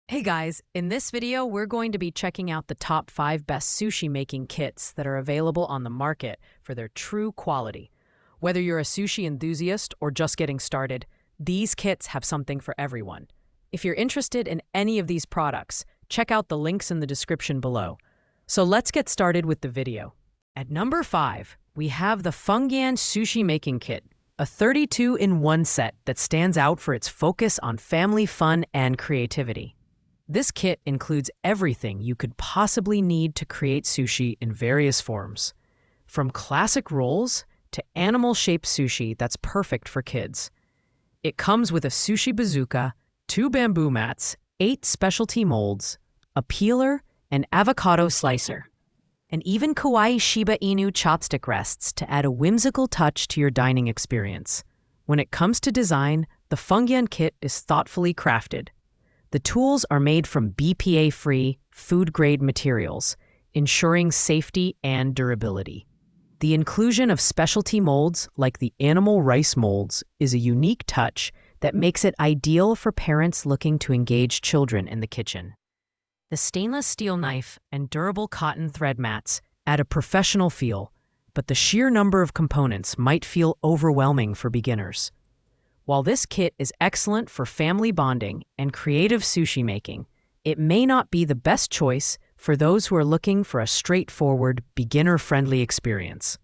Hey guys, in this video, we're going to be checking out the top 5 best sushi making kits that are available on the market for their true quality. Whether you're a sushi enthusiast or just getting started, these kits have something for everyone. If you're interested in any of these products, check out the links in the description below. So let's get started with the video. At number 5, we have the Fungian Sushi Making Kit, a 32-in-1 set that stands out for its focus on family fun and creativity. This kit includes everything you could possibly need to create sushi in various forms. From classic rolls to animal-shaped sushi that's perfect for kids. It comes with a sushi bazooka, 2 bamboo mats, 8 specialty molds, a peeler, an avocado slicer, and even kawaii Shiba Inu chopstick rests to add a whimsical touch to your dining experience. When it comes to design, the Fungian kit is thoughtfully crafted. The tools are made from BPA-free, food-grade materials, ensuring safety and durability. The inclusion of specialty molds like the animal rice molds is a unique touch that makes it ideal for parents looking to engage children in the kitchen. The stainless steel knife and durable cotton thread mats add a professional feel, but the sheer number of components might feel overwhelming for beginners. While this kit is excellent for family bonding and creative sushi making, it may not be the best choice for those who are looking for a straightforward, beginner-friendly experience.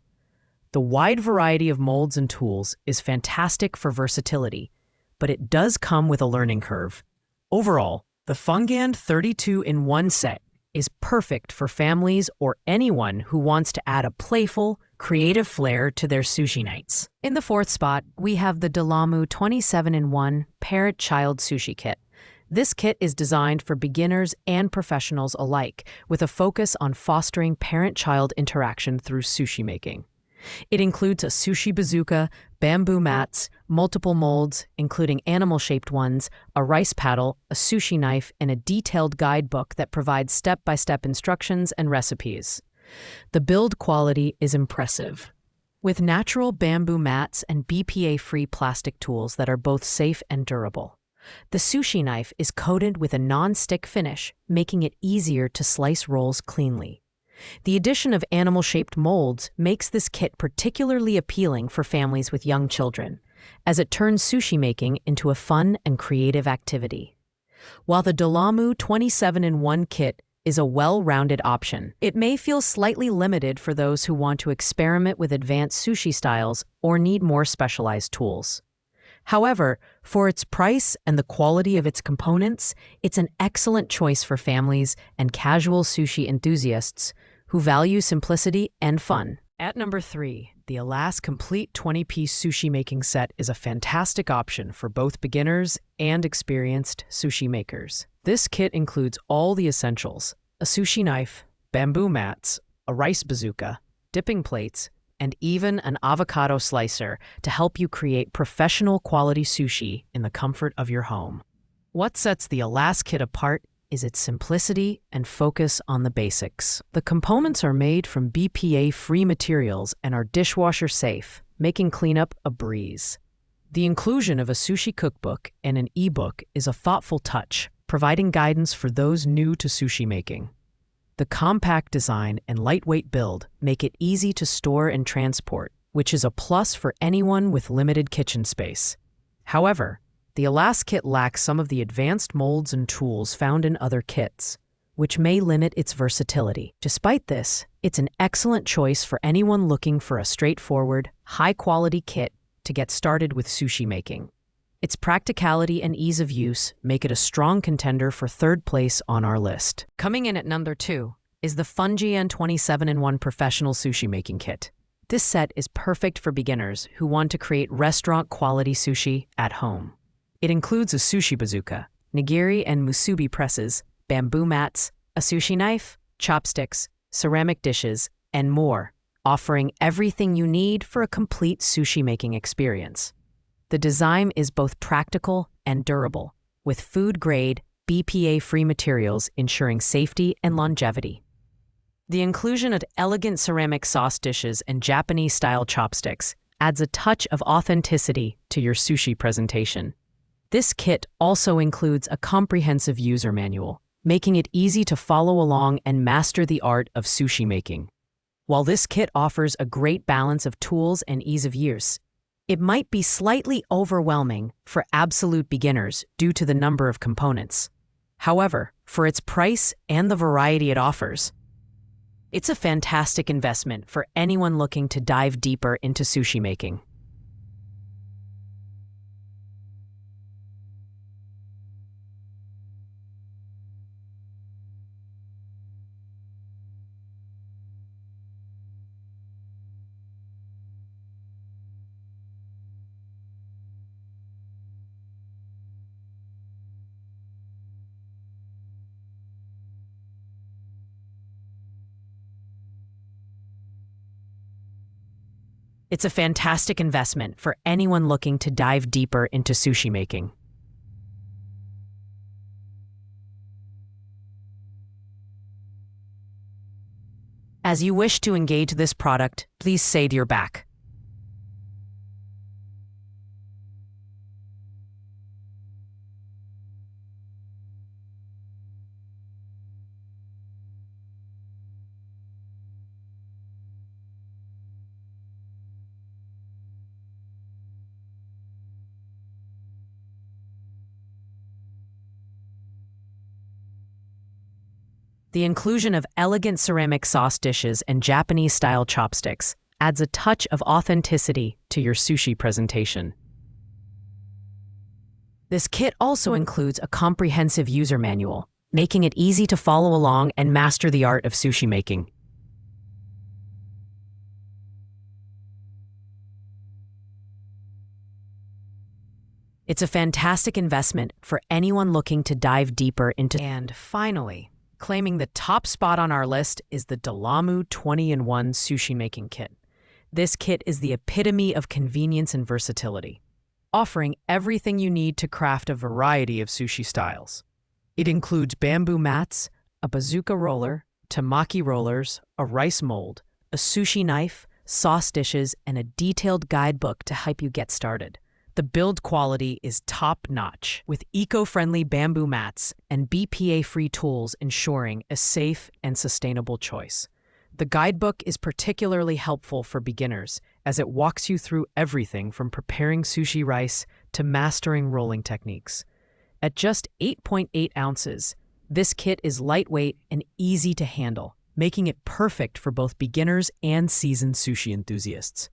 The wide variety of molds and tools is fantastic for versatility, but it does come with a learning curve. Overall, the Fungian 32-in-1 set is perfect for families or anyone who wants to add a playful, creative flair to their sushi nights. In the 4th spot, we have the Delamu 27-in-1 Parent-Child Sushi Kit. This kit is designed for beginners and professionals alike, with a focus on fostering parent-child interaction through sushi making. It includes a sushi bazooka, bamboo mats, multiple molds, including animal-shaped ones, a rice paddle, a sushi knife, and a detailed guidebook that provides step-by-step instructions and recipes. The build quality is impressive. With natural bamboo mats and BPA-free plastic tools that are both safe and durable. The sushi knife is coated with a non-stick finish, making it easier to slice rolls cleanly. The addition of animal-shaped molds makes this kit particularly appealing for families with young children, as it turns sushi making into a fun and creative activity. While the Delamu 27-in-1 kit is a well-rounded option, it may feel slightly limited for those who want to experiment with advanced sushi styles or need more specialized tools. However, for its price and the quality of its components, it's an excellent choice for families and casual sushi enthusiasts who value simplicity and fun. At number 3, the Alas Complete 20-piece sushi making set is a fantastic option for both beginners and experienced sushi makers. This kit includes all the essentials: a sushi knife, bamboo mats, a rice bazooka, dipping plates, and even an avocado slicer to help you create professional quality sushi in the comfort of your home. What sets the Alas kit apart is its simplicity and focus on the basics. The components are made from BPA-free materials and are dishwasher safe, making cleanup a breeze. The inclusion of a sushi cookbook and an ebook is a thoughtful touch, providing guidance for those new to sushi making. The compact design and lightweight build make it easy to store and transport, which is a plus for anyone with limited kitchen space. However, the Alas kit lacks some of the advanced molds and tools found in other kits, which may limit its versatility. Despite this, it's an excellent choice for anyone looking for a straightforward, high-quality kit to get started with sushi making. Its practicality and ease of use make it a strong contender for 3rd place on our list. Coming in at number 2 is the Fungian 27-in-1 Professional Sushi Making Kit. This set is perfect for beginners who want to create restaurant-quality sushi at home. It includes a sushi bazooka, nigiri and musubi presses, bamboo mats, a sushi knife, chopsticks, ceramic dishes, and more, offering everything you need for a complete sushi making experience. The design is both practical and durable, with food-grade, BPA-free materials ensuring safety and longevity. The inclusion of elegant ceramic sauce dishes and Japanese-style chopsticks adds a touch of authenticity to your sushi presentation. This kit also includes a comprehensive user manual, making it easy to follow along and master the art of sushi making. While this kit offers a great balance of tools and ease of use, it might be slightly overwhelming for absolute beginners due to the number of components. However, for its price and the variety it offers, it's a fantastic investment for anyone looking to dive deeper into sushi making. It's a fantastic investment for anyone looking to dive deeper into sushi making. As you wish to engage this product, please say to your back. The inclusion of elegant ceramic sauce dishes and Japanese-style chopsticks adds a touch of authenticity to your sushi presentation. This kit also includes a comprehensive user manual, making it easy to follow along and master the art of sushi making. It's a fantastic investment for anyone looking to dive deeper into. And finally, claiming the top spot on our list is the Delamu 20-in-1 Sushi Making Kit. This kit is the epitome of convenience and versatility, offering everything you need to craft a variety of sushi styles. It includes bamboo mats, a bazooka roller, tamaki rollers, a rice mold, a sushi knife, sauce dishes, and a detailed guidebook to help you get started. The build quality is top-notch, with eco-friendly bamboo mats and BPA-free tools ensuring a safe and sustainable choice. The guidebook is particularly helpful for beginners, as it walks you through everything from preparing sushi rice to mastering rolling techniques. At just 8.8 ounces, this kit is lightweight and easy to handle, making it perfect for both beginners and seasoned sushi enthusiasts.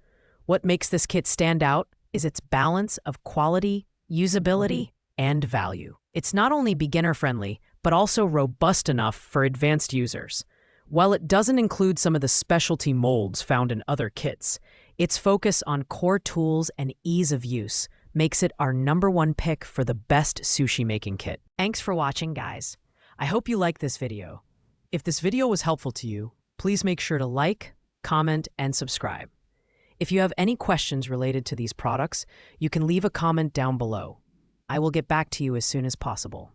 What makes this kit stand out is its balance of quality, usability, and value. It's not only beginner-friendly, but also robust enough for advanced users. While it doesn't include some of the specialty molds found in other kits, its focus on core tools and ease of use makes it our #1 pick for the best sushi making kit. Thanks for watching, guys. I hope you liked this video. If this video was helpful to you, please make sure to like, comment, and subscribe. If you have any questions related to these products, you can leave a comment down below. I will get back to you as soon as possible.